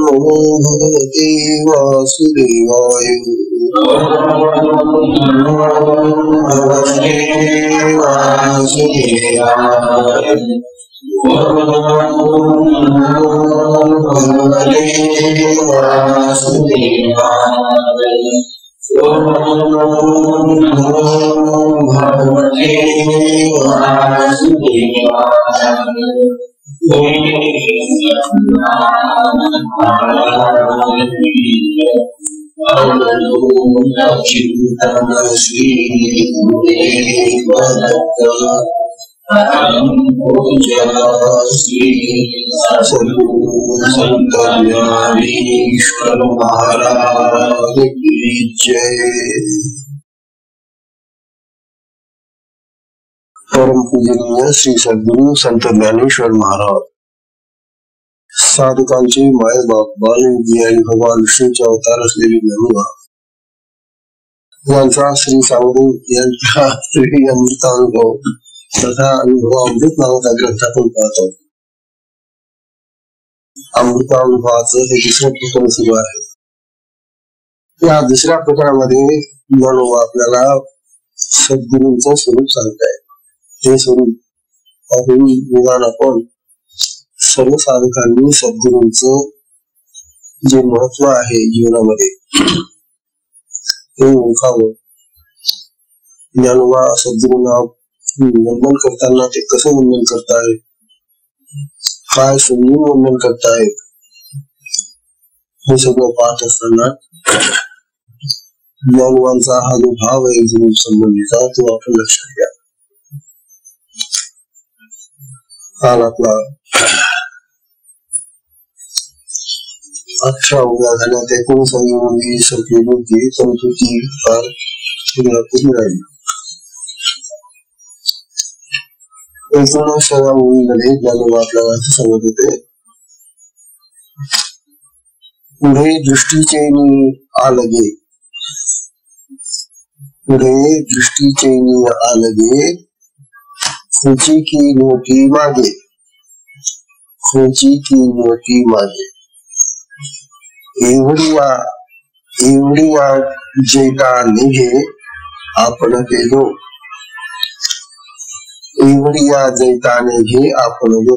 नमो भगवते वासुदेवाय। भगवते वासुदेवाय। भगवते वासुदेवाय। भगवते संतज्ञानीश्वर महाराज की जय। परम पूजनीय श्री सद्गुरु संत ज्ञानेश्वर महाराज साधकांचे माय बाप बालयोगी आणि भगवान विष्णूचे अवतार असलेले ज्ञानोबा यांचा श्री सावधू यांचा श्री अमृतानुभव तथा अनुभव अमृत नावाचा ग्रंथ आपण पाहतो। अमृतानुभवाचं हे दुसरं प्रकरण सुरू आहे। या दुसऱ्या प्रकरणामध्ये ज्ञानोबा आपल्याला सद्गुरूंचं स्वरूप सांगताय। हे स्वरूप निदान आपण सर्व साधकांनी सद्गुरूंचं जे महत्व आहे जीवनामध्ये ते ओळखावं। ज्ञानोबा सद्गुरूंना वंदन करताना ते कसं वंदन करतायत, काय समजून वंदन करतायत, हे सगळं पाहत असताना ज्ञानोबांचा हा जो भाव आहे गुरु संबंधीचा तो आपण लक्षात घ्या। काल आपला 18 उद्या झाल्यात 19 मुली संपलेली होती, परंतु ती फार पूर्ण राहिली। 19व्या मुलीमध्ये ज्ञानोबा आपल्याला सांगत होते, पुढे दृष्टीचे आलगे, पुढे दृष्टीचे आलगे, खुची की नोटी मागे, खुची की नोटी मागे। एवढिया जैता निघे आपण गेलो, एवढिया जैता निघे आपण गेलो।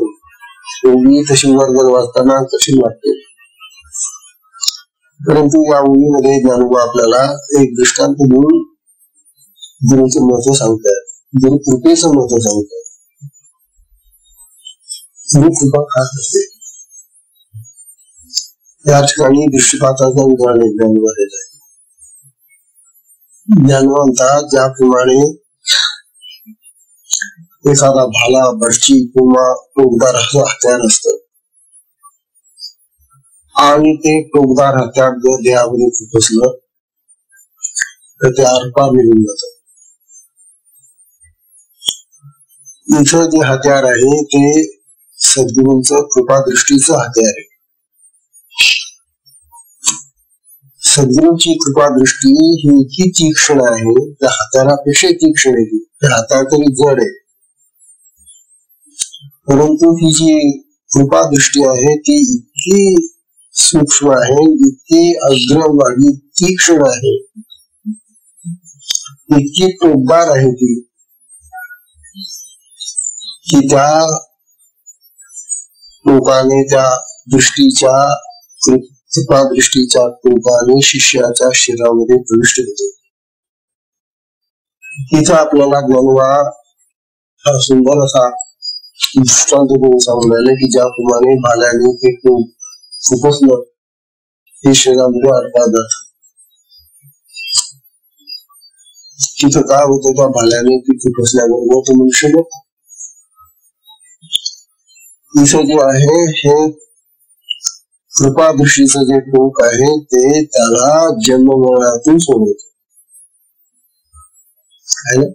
ओवी तशी वर्गण वाचताना कशी वाटते, परंतु या ओळीमध्ये ज्ञानोबा आपल्याला एक दृष्टांत देऊन गुरुचं महत्व सांगतात, गुरु कृपेचं महत्व सांगतात। गुरु कृपा खास असते। या ठिकाणी दृष्टिपाताचं उदाहरण ज्ञानोबा देत आहे। ज्ञानवंता ज्याप्रमाणे एखादा भाला, बर्ची किंवा टोकदार हत्यार असत आणि ते टोकदार हत्यार जर देहामध्ये खुपसलं तर ते आरपार निघून जात। इथं जे हत्यार आहे ते सद्गुरूंचं कृपादृष्टीचं हत्यार आहे। सद्गुरूंची कृपादृष्टी ही इतकी तीक्ष्ण आहे, त्या हत्यारापेक्षा तीक्ष्ण आहे। त्या हत्यार तरी जड आहे, परंतु ही जी कृपादृष्टी आहे ती इतकी सूक्ष्म आहे, इतकी अग्रवादी तीक्ष्ण आहे, इतकी टोकदार आहे ती की त्या टोकाने, त्या दृष्टीच्या कृपादृष्टीच्या टोकाने शिष्याच्या शरीरामध्ये प्रविष्ट होते। तिथं आपल्याला ज्ञानोबा हा सुंदर असा दृष्टांत देऊन सांगून राहिले की ज्याप्रमाणे भाल्याने ते टोक खुपसलं हे शरीरामध्ये आरपार जात। तिथं काय होतं, त्या भाल्याने ते खुपसल्याबरोबर तो मनुष्य लोक इथं जे आहे हे कृपादृष्टीचं जे टोक आहे ते त्याला जन्म मरणातून सोडवत आहे ना।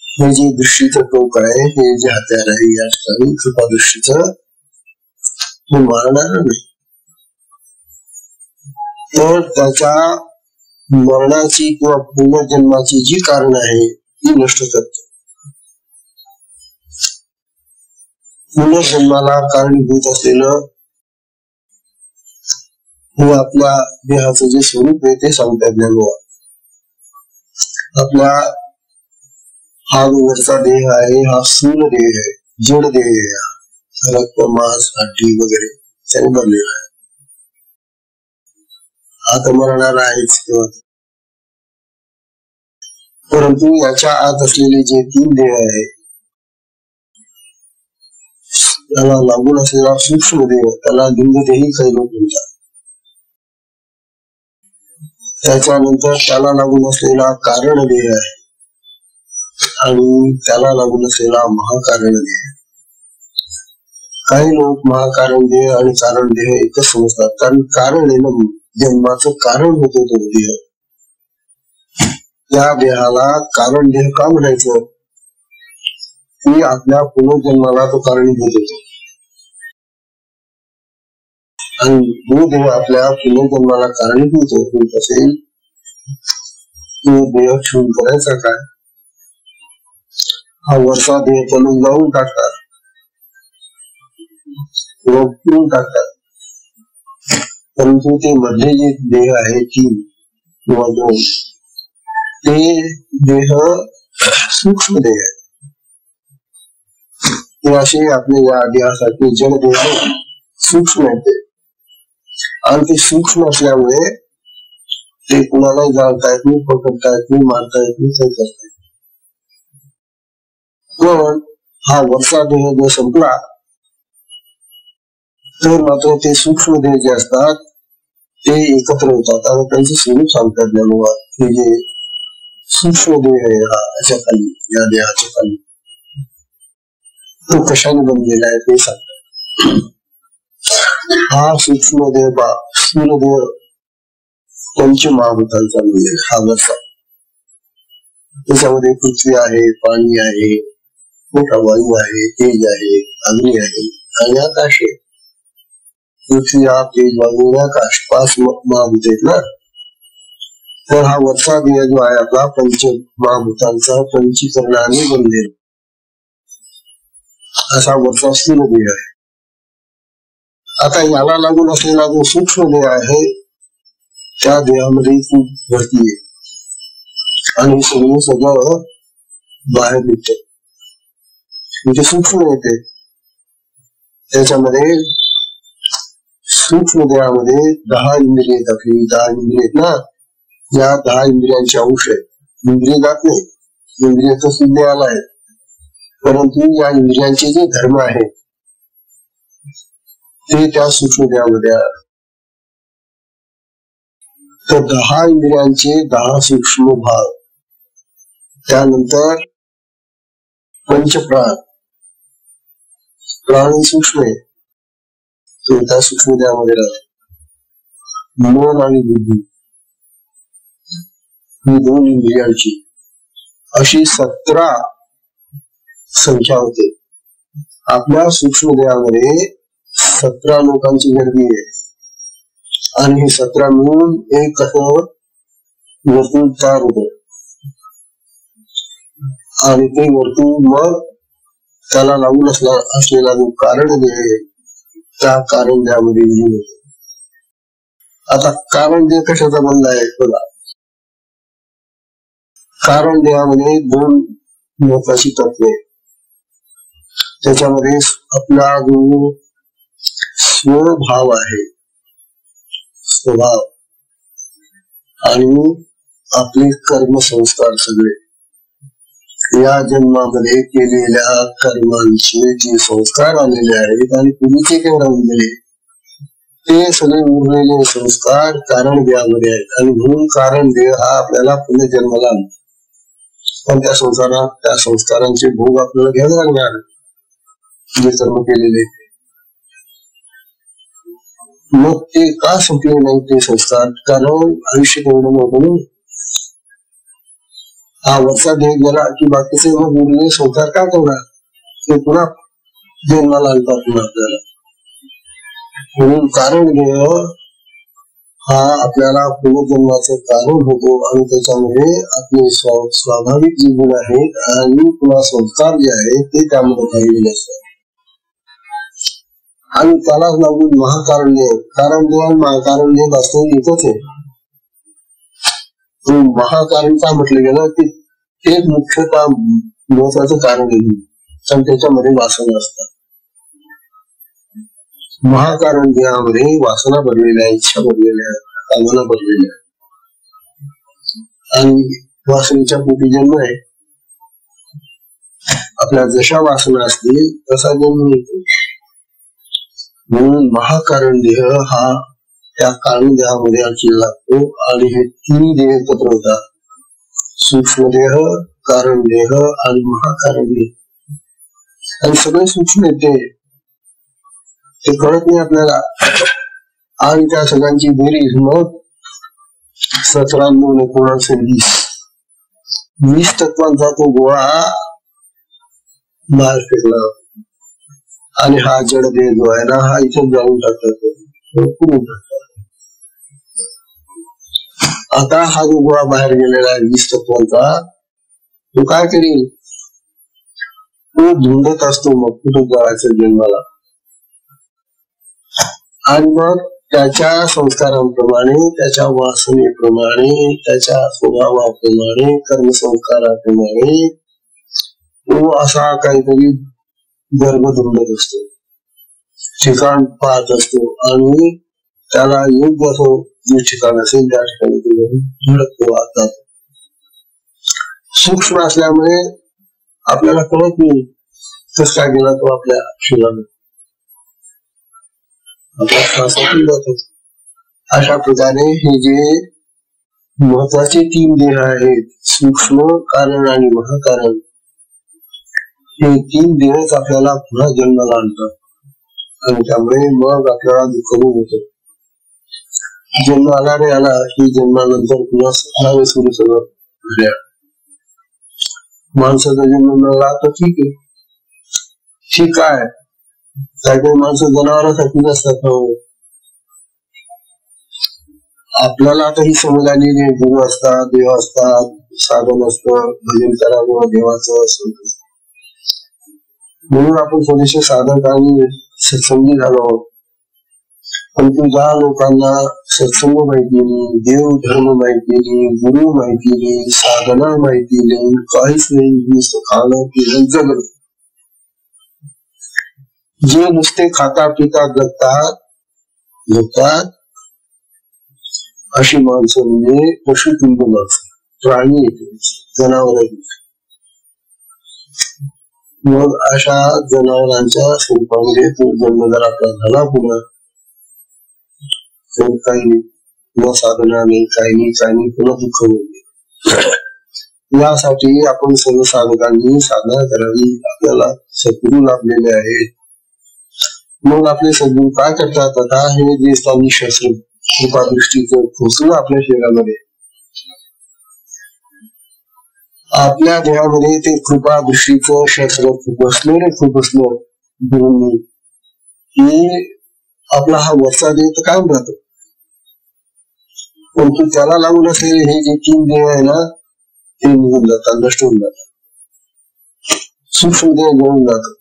हे जे दृष्टीचं टोक आहे, हे जे हत्यार आहे या ठिकाणी कृपादृष्टीचं, हे मारणार नाही, तर त्याच्या मरणाची किंवा पुनर्जन्माची जी कारण आहे ती नष्ट करते। पुनर्जन्माला कारणीभूत असलेलं हे आपल्या देहाचं जे स्वरूप आहे ते सांगतात ज्ञानोबा. आपला हा वरचा देह आहे हा स्थूल देह आहे, जड देह आहे, रक्त मांस हड्डी वगैरे त्याने बनलेला आहे. आता मरणार आहेच तेव्हा, परंतु याच्या आत असलेले जे 3 देह आहे त्याला लागून असलेला सूक्ष्म देह त्याला लिंगदेही काही लोक म्हणतात. त्याच्यानंतर त्याला लागून असलेला कारण देह आहे आणि त्याला लागून असलेला महाकारण देह. काही लोक महाकारण देह आणि कारण देह एकच समजतात, कारण कारण आहे ना, जन्माचं कारण होतो तो देह. त्या देहाला कारण देह का म्हणायचं की आपल्या पुनर्जन्माला तो कारणीभूत होतो आणि जो देह आपल्या पुनर्जन्माला कारणीभूत होत असेल तो देह क्षून करायचा काय. हा वरचा देह पलून जाऊन टाकतात, पिळून टाकतात, परंतु ते मधले जे देह आहे 3 किंवा 2 ते देह सूक्ष्म देह आहे. ते असे आपले या देहासारखे जड देह सूक्ष्म आहेत आणि ते सूक्ष्म असल्यामुळे ते कुणालाही जाणता येत नाही, पकडता येत नाही, मारता येत नाही, काही करता येत नाही. पण हा वरचा देह जो संपला तर मात्र ते सूक्ष्म देह जे असतात ते एकत्र होतात आणि त्यांचे स्वरूप सांगतात ज्ञानोबा. हे जे सूक्ष्म देह आहे हा याच्या खाली, या देहाच्या खाली तो कशाने बनलेला आहे ते सांगतात. हा सूक्ष्म देह स्थूल देह पंचमहाभूतांचा म्हणजे हा वरचा. त्याच्यामध्ये पृथ्वी आहे, पाणी आहे, मोठा वायू आहे, तेज आहे, अग्नी आहे आणि आकाश आहे. पृथ्वी आप तेज वायू आकाश 5 महाभूत आहेत ना. तर हा वरचा देह जो आहे आपला पंच महाभूतांचा पंचीकरणाने बनलेला असा वरचा स्थूल देह आहे. आता याला लागून असलेला जो सूक्ष्म देह आहे त्या देहामध्ये खूप भरती आहे आणि सगळं बाहेर निघत म्हणजे सूक्ष्म येते. त्याच्यामध्ये सूक्ष्म देहामध्ये 10 इंद्रिय आहेत. आपली 10 इंद्रिय आहेत ना, या 10 इंद्रियांचे अंश आहेत. इंद्रिय जात नाही, इंद्रिय तर देहाला आहेत, परंतु या इंद्रियांचे जे धर्म आहेत ते त्या सूक्ष्म देहामध्ये आहे. तर 10 इंद्रियांचे 10 सूक्ष्म भाग, त्यानंतर पंचप्राण, प्राण सूक्ष्म आहे त्या सूक्ष्म देहामध्ये राहतात. मन आणि बुद्धी ही 2 इंद्रियांची अशी 17 संख्या होते. आपल्या सूक्ष्म देहामध्ये 17 लोकांची गर्दी आहे आणि हे 17 मिळून एक वर्तुळ तयार होतं आणि ते वर्तुळ मग त्याला लागून असलेला जो कारण देह त्या कारण देहामध्ये विलीन होतो. आता कारण देह कशाचा बनला आहे बघा. कारण देहामध्ये 2 महत्वाची तत्वे, त्याच्यामध्ये आपला जो स्वभाव आहे, स्वभाव आणि आपले कर्म संस्कार सगळे या जन्मामध्ये केलेल्या कर्मांचे जे संस्कार आलेले आहेत आणि पूर्वीचे काही राहून गेले ते सगळे उरलेले संस्कार कारण देहामध्ये आहेत आणि म्हणून कारण देह हा आपल्याला पुनर्जन्माला आणतो. पण त्या संस्कारांचे भोग आपल्याला घ्यायला लागणार जे कर्म केलेले. मग ते का संपले नाही ते संस्कार, कारण आयुष्य तेवढं नव्हतं. हा वरचा देह गेला की बाकीचे मग उरलेले संस्कार काय करणार, ते पुन्हा जन्माला आणतात पुन्हा आपल्याला. म्हणून कारण देह हा आपल्याला पुनर्जन्माचं कारण होतो आणि त्याच्यामुळे आपले स्वाभाविक जे गुण आहेत आणि पुन्हा संस्कार जे आहेत ते त्यामध्ये पाहिलेले असतात. आणि त्यालाच लागून महाकारण्य, कारण्य आणि महाकारण्य वास्तव एकच आहे. महाकारणता म्हटलं गेलं की एक मुख्यतः महत्वाचं कारण आहे, पण त्याच्यामध्ये वासना असतात. महाकारण देहामध्ये वासना भरलेल्या, इच्छा भरलेल्या, कामना भरलेल्या, आणि वासनेच्या पोटी जन्म आहे. आपल्या जशा वासना असतील तसा जन्म येतो. म्हणून महाकारण देह हा त्या कारण देहामध्ये आणखी लागतो. आणि हे तीन देह एकत्र होतात, सूक्ष्म देह, कारण देह आणि महाकारण देह. आणि सगळे सूक्ष्म येते ते कळत नाही आपल्याला. आणि त्या सगळ्यांची बेरीज मग 17 20 तत्वांचा तो गोळा बाहेर फेकला. आणि हा जड देह जो आहे ना, हा इथे जाऊन टाकतात. आता हा जो गोळा बाहेर गेलेला आहे 20 तत्वांचा, तो काय करेल? तो धुंडत असतो मग कुठं जायचं जन्माला. आणि मग त्याच्या संस्कारांप्रमाणे, त्याच्या वासनेप्रमाणे, त्याच्या स्वभावाप्रमाणे, कर्मसंस्काराप्रमाणे तो असा काहीतरी गर्भ धुंडत असतो, ठिकाण पाहत असतो. आणि त्याला योग्य असं जे ठिकाण असेल त्या ठिकाणी धडकतो. आता सूक्ष्म असल्यामुळे आपल्याला कळत नाही कस काय गेला तो आपल्या शरीरामध्ये, आपल्या श्वासातून जातो. अशा प्रकारे हे जे महत्वाचे 3 देह आहेत, सूक्ष्म, कारण आणि महाकारण, हे 3 देहच आपल्याला पुन्हा जन्माला आणतात. आणि त्यामुळे मग आपल्याला दुःख होतं. जन्म आला रे आला की जन्मानंतर पुन्हा सुरू सगळं. माणसाचा जन्म मिळाला तर ठीक आहे, ठीक आहे. काही काही माणसं जनावरांसाठी नसतात. आपल्याला आता ही समज आलेली, गुरु असतात, देव असतात, साधन असतं, भजन करावं देवाचं असं. म्हणून आपण थोडेसे साधक आणि सत्संगी झालो. पण ज्या लोकांना सत्संग माहिती नाही, देव धर्म माहिती नाही, गुरु माहिती नाही, साधना माहिती नाही, काहीच नाही, नुसतं खाणं पिणं जगणं, जे नुसते खाता पिता जगतात अशी माणसं म्हणजे पशुपिंड माणसं, प्राणी येते, जनावर येते. मग अशा जनावरांच्या स्वरूपामध्ये तो जन्म जर आपला झाला पुन्हा, काही न साधना नाही, काही नाही, पुन्हा दुःख होईल. यासाठी आपण सर्व साधकांनी साधना करावी. आपल्याला सद्गुरू लाभलेले आहेत. मग आपले सद्गुरू काय करतात? आता हे जे त्यांनी शस्त्र कृपादृष्टीचं खोचलं आपल्या शरीरामध्ये, आपल्या देहामध्ये ते कृपादृष्टीचं शस्त्र खुपसलं गुरूंनी, की आपला हा वरचा देह तर कायम राहतो. परंतु त्याला लागून असलेले हे जे 3 देह आहे ना, ते निघून जातात, नष्ट होऊन जातात. सूक्ष्म देह जळून जातात.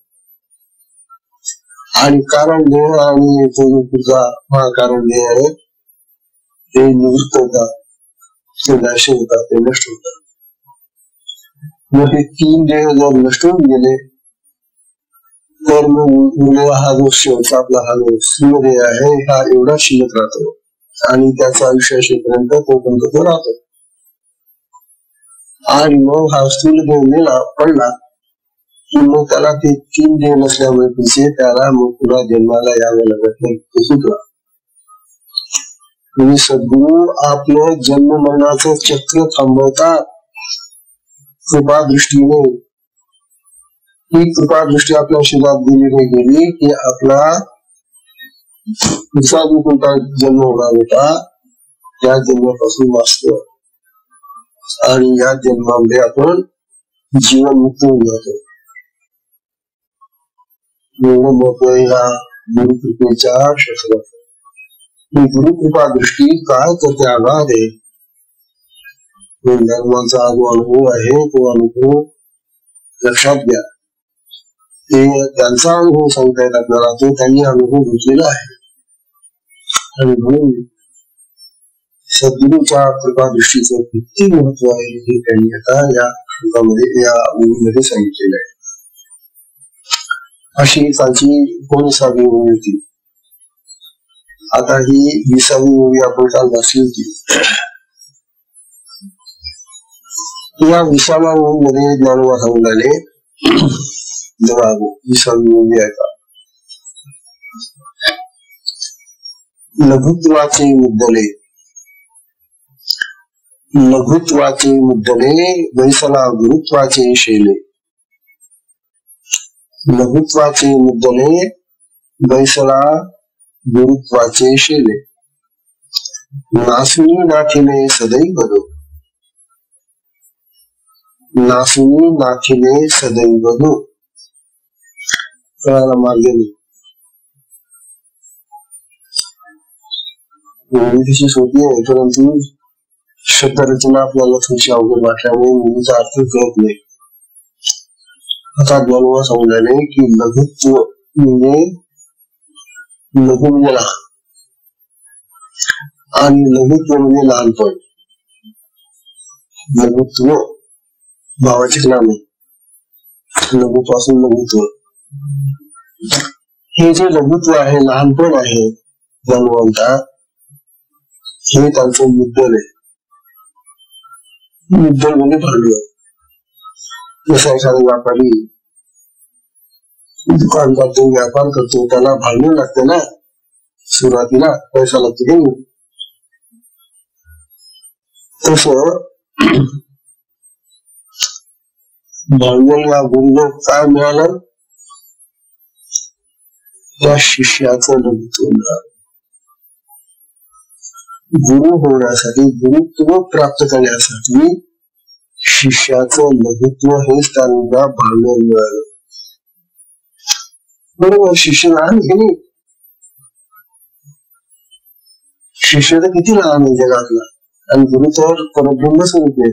आणि कारण देह आणि पुढचा महाकारण देह आहे ते निवृत्त होतात, ते नाश होतात, ते नष्ट होतात. मग हे 3 देह जर नष्ट होऊन गेले तर मग हा जो शेवटचा आपला हा जो स्थूल देह आहे हा एवढा शिल्लक राहतो. आणि त्याचं आयुष्य असेपर्यंत तो राहतो. आणि मग हा स्थूल देह पडला की मग त्याला ते 3 देह नसल्यामुळे पिसे त्याला मग पुन्हा जन्माला यावं लागत नाही, तो सुटला. म्हणजे सद्गुरू आपलं जन्म मरणाचं चक्र थांबवतात कृपादृष्टीने. ही कृपादृष्टी आपल्या शरीरात दिली गेली की आपला पुढचा जो कोणता जन्म होणार होता त्या जन्मापासून वाचतो. आणि या जन्मामध्ये आपण जीवनमुक्त होऊन जातो. एवढं महत्व या गुरुकृपेच्या शास्त्रात. ही गुरुकृपा दृष्टी काय करते आघात आहे. धर्माचा जो अनुभव आहे तो अनुभव लक्षात घ्या. ते त्यांचा अनुभव सांगतायत आपल्याला, तो त्यांनी अनुभव घेतलेला आहे. आणि म्हणून सद्गुरूच्या कृपा दृष्टीचं किती महत्व आहे हे त्यांनी आता या श्लोकामध्ये, या ओळीमध्ये सांगितलेलं आहे. अशी कालची 19वी ओळी होती. आता ही 20वी ओळी आपण काल वाचली होती. या 20व्या ओळीमध्ये ज्ञानोबा सांगून आले, जेव्हा 20वी ओळी आहे का, लघुत्वाचे मुद्दले, लघुत्वाचे मुद्दले बैसला गुरुत्वाचे शेले. लघुत्वाचे मुद्दले बैसला गुरुत्वाचे शेले. नासुनी नाथिले सदैव दो, नासुनी नाथिले सदैव दो. कळायला मार्ग नाही. कशी सोपी आहे, परंतु शब्दरचना आपल्याला थोडीशी अवघड वाटल्यामुळे मुलीचा अर्थ कळत नाही. आता ज्ञानोबा सांगल्याने की लघुत्व म्हणजे लघु म्हणजे लहान, आणि लघुत्व म्हणजे लहानपण. लघुत्व भावाचे नाम आहे, लघुत्वापासून लघुत्व. हे जे लघुत्व आहे, लहानपण आहे, ज्ञानोबा म्हणतात हे त्यांचं मुद्दल आहे. मुद्दल म्हणजे भांडवल. जसा एखादा व्यापारी दुकान करतो, व्यापार करतो, त्याला भांडवल लागते ना, सुरुवातीला पैसा लागतो. तस भांडवल या गुरुला काय मिळालं, त्या शिष्याचं लघुत्व मिळालं. गुरु होण्यासाठी, गुरुत्व प्राप्त करण्यासाठी शिष्याचं लघुत्व हेच त्यांना भांडवल मिळालं. बरोबर, शिष्य लहान आहे, शिष्य तर किती लहान आहे जगातला, आणि गुरु तर परब्रह्म स्वरूप आहे.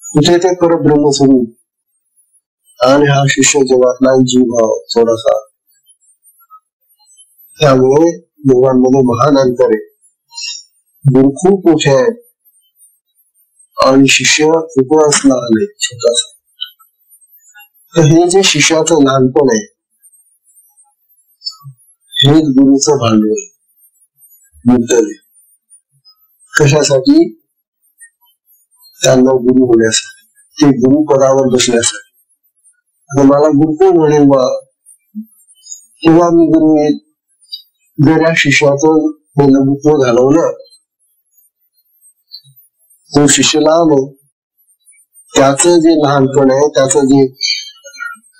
कुठे ते परब्रह्म स्वरूप, आणि हा शिष्य जगातला जीवभाव थोडासा. त्यामुळे दोघांमध्ये महान अंतर आहे. गुरु खूप मोठे आहे आणि शिष्य खूपच लहान आहे, छोटासा. तर हे जे शिष्याचं लहानपण आहे, हेच गुरुचं भांडवल, मुद्दल आहे. कशासाठी? त्यांना गुरु होण्यासाठी, ते गुरु पदावर बसण्यासाठी. आता मला गुरु कोण म्हणेल बा, तेव्हा मी गुरु येईल. जर या शिष्याचं हे लघुत्व घालवलं, तो शिष्य लहान आहे, त्याचं जे लहानपण आहे, त्याचं जे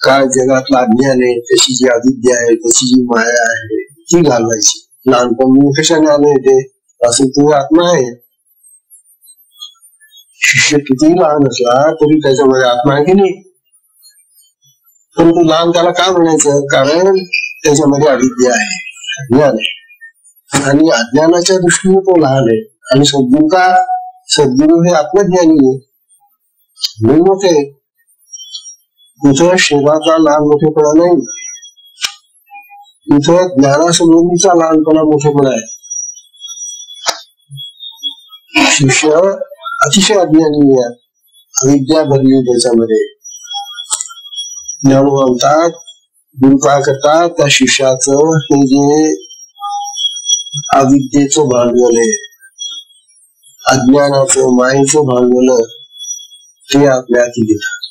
काय जगातलं अज्ञान आहे, त्याची जी अविद्या आहे, त्याची जी माया आहे, ती घालवायची. लहानपण म्हणजे कशाने आलं येते, असं तो आत्मा आहे. शिष्य कितीही लहान असला तरी त्याच्यामध्ये आत्मा आहे की नाही. पण तो लहान त्याला का म्हणायचं, कारण त्याच्यामध्ये अविद्या आहे, अज्ञान आहे, आणि अज्ञानाच्या दृष्टीने तो लहान आहे. आणि सद्गुरू हे आत्मज्ञानी आहे, म्हणून मोठे. इथं शरीराचा लहान मोठेपणा नाही, इथं ज्ञानासंबंधीचा लहानपणा मोठेपणा आहे. शिष्य अतिशय अज्ञानी आहे, अविद्या भरली त्याच्यामध्ये. ज्ञान म्हणतात, गुरु काय करतात, त्या शिष्याचं हे जे अविद्येचं भांडवल आहे, अज्ञानाचं मायेचं भांडवल, ते आपल्या हाती देतात.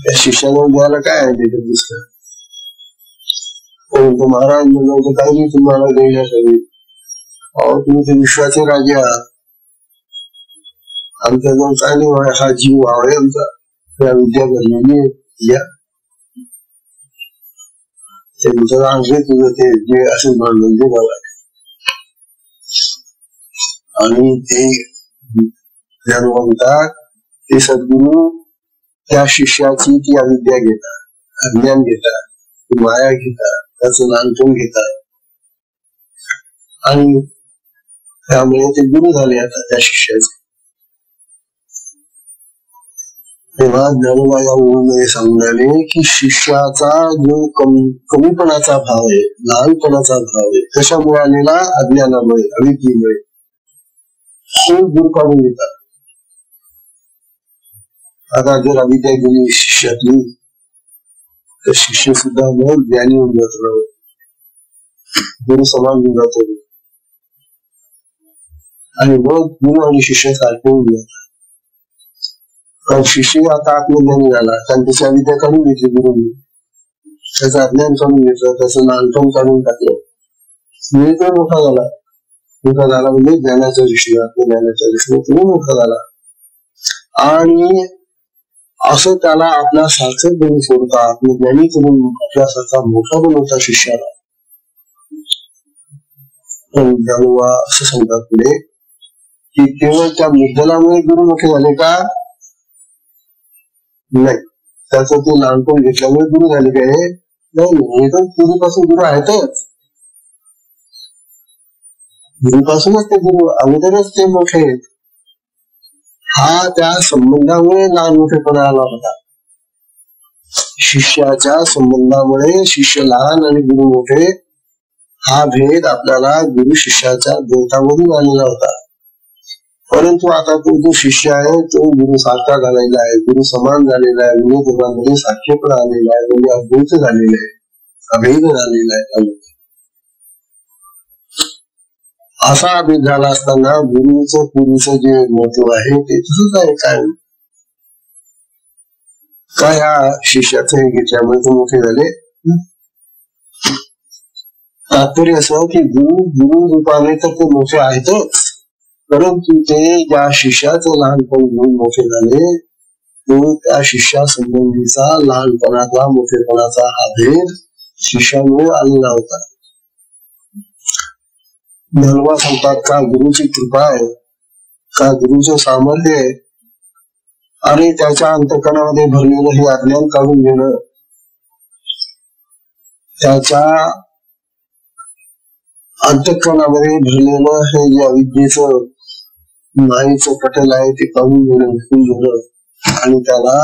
त्या शिष्याला द्यायला काय आहे ते दुसरं. परंतु महाराज म्हणजे काही तुम्हाला देण्यासाठी, अहो तुम्ही ते विश्वाचे राजे आहात, आमच्या जवळ काय नाही, हा जीव आहे आमचा, त्या विद्या भरलेली या तुझं आणले, तुझं ते जे असेल भांडवल दे मला. आणि ते म्हणतात, ते सद्गुरू त्या शिष्याची ती अविद्या घेतात, अज्ञान घेतात, माया घेतात, त्याचं लहानपण घेतात, आणि त्यामुळे ते गुरु झाले आता त्या शिष्याचे. तेव्हा ज्ञानोबा या ओळीमध्ये सांगणारे की शिष्याचा जो कमीपणाचा भाव आहे, लहानपणाचा भाव आहे, कशामुळे आलेला? अज्ञानामुळे, अविद्येमुळे. तो दूर काढून देतात. आता जर अविद्या गेली शिष्यातली तर शिष्य सुद्धा मग ज्ञानी होऊन जातो, गुरु समान होऊन जातो आणि मग गुरु आणि शिष्य सारखे होऊन जातात. शिष्य आता आत्मज्ञानी झाला, कारण त्याची अविद्या काढून घेतली गुरुंनी, त्याचं अज्ञान काढून घेतलं, त्याचं लहानपण काढून टाकलं, तो मोठा झाला. मोठा झाला म्हणजे ज्ञानाचा ऋषी, आत्मज्ञानाच्या ऋषी तो मोठा झाला. आणि असं त्याला आपल्या सारखं बनवून सोडता, आत्मज्ञानी करून आपल्यासारखा मोठा बनवता शिष्याला. पण ज्ञानोबा असं सांगतात पुढे की केवळ त्या मुद्दलामुळे गुरु मोठे झाले का? नाही. त्याचं ते लहानपण घेतल्यामुळे गुरु झाले काय? नाही. तर पूर्वीपासून गुरु आहेतच, गुरुपासूनच ते गुरु, अगोदरच ते मोठे आहेत. हा त्या संबंधामुळे लहान मोठेपणा आला होता. शिष्याच्या संबंधामुळे शिष्य लहान आणि गुरु मोठे हा भेद आपल्याला गुरु शिष्याच्या बोटामधून आलेला होता. परंतु आता तो जो शिष्य आहे तो गुरु सारखा झालेला आहे, गुरु समान झालेला आहे, गुरु गुरुमध्ये सारखेपण आलेला आहे, म्हणजे अद्वैत झालेला आहे, अभेद झालेला आहे. असा अभेद झाला असताना गुरुचं पूर्वीचं जे महत्व आहे ते तसंच आहे. काय ह्या शिष्याचं हे घेतल्यामुळे तो मोठे झाले? तात्पर्य असं की गुरु रूपाने तर ते मोठे आहेतच, परंतु ते ज्या शिष्याचं लहानपण घेऊन मोठे झाले तो त्या शिष्या संबंधीचा लहानपणाचा मोठेपणाचा हा भेद शिष्यामुळे आलेला होता. ज्ञानोबा सांगतात का गुरुची कृपा आहे, का गुरुचं सामर्थ्य आहे आणि त्याच्या अंतःकरणामध्ये भरलेलं हे अज्ञान काढून घेणं, त्याच्या अंतःकरणामध्ये भरलेलं हे जे अविद्येचं मायेचं पटल आहे ते काढून घेणं, विकून घेणं आणि त्याला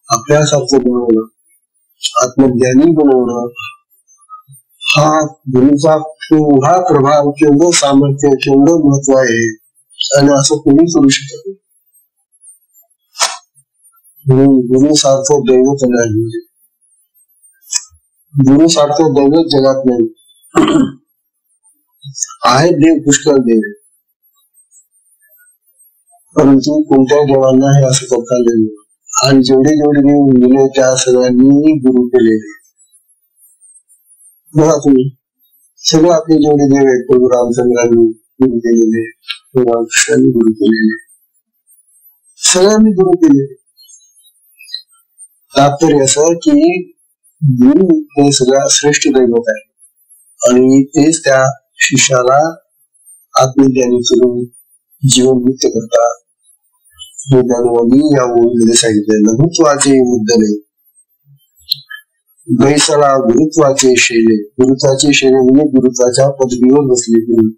आपल्यासारखं बनवणं, आत्मज्ञानी बनवणं, हा गुरुचा केवढा प्रभाव, केवढं सामर्थ्य, केवढं महत्व आहे. आणि असं कोणी करू शकत नाही. गुरु सारखं दैवत नाही, गुरु सारखं दैवत जगात नाही. आहेत देव, पुष्कळ देव, परंतु कोणत्या देवांना हे असं करता आले नाही. आणि जेवढे देव दिले त्या सगळ्यांनी गुरु केलेले. बघा तुम्ही, सगळे आपले जेवढे देव आहेत प्रभू रामचंद्रांनी गुरु केलेले, भगवान कृष्णांनी गुरु केलेले, सगळ्यांनी गुरु केलेले. तात्पर्य असं की गुरु हे सगळ्यात श्रेष्ठ दैवत आहे आणि तेच त्या शिष्याला आत्मज्ञानी करून जीवन मुक्त करतात. हे ज्ञानोबांनी या ओळीमध्ये सांगितले. लघुत्वाचे मुद्दले बैसला गुरुत्वाचे शेले. गुरुत्वाचे शेले म्हणजे गुरुत्वाच्या पदवीवर बसले गुरु.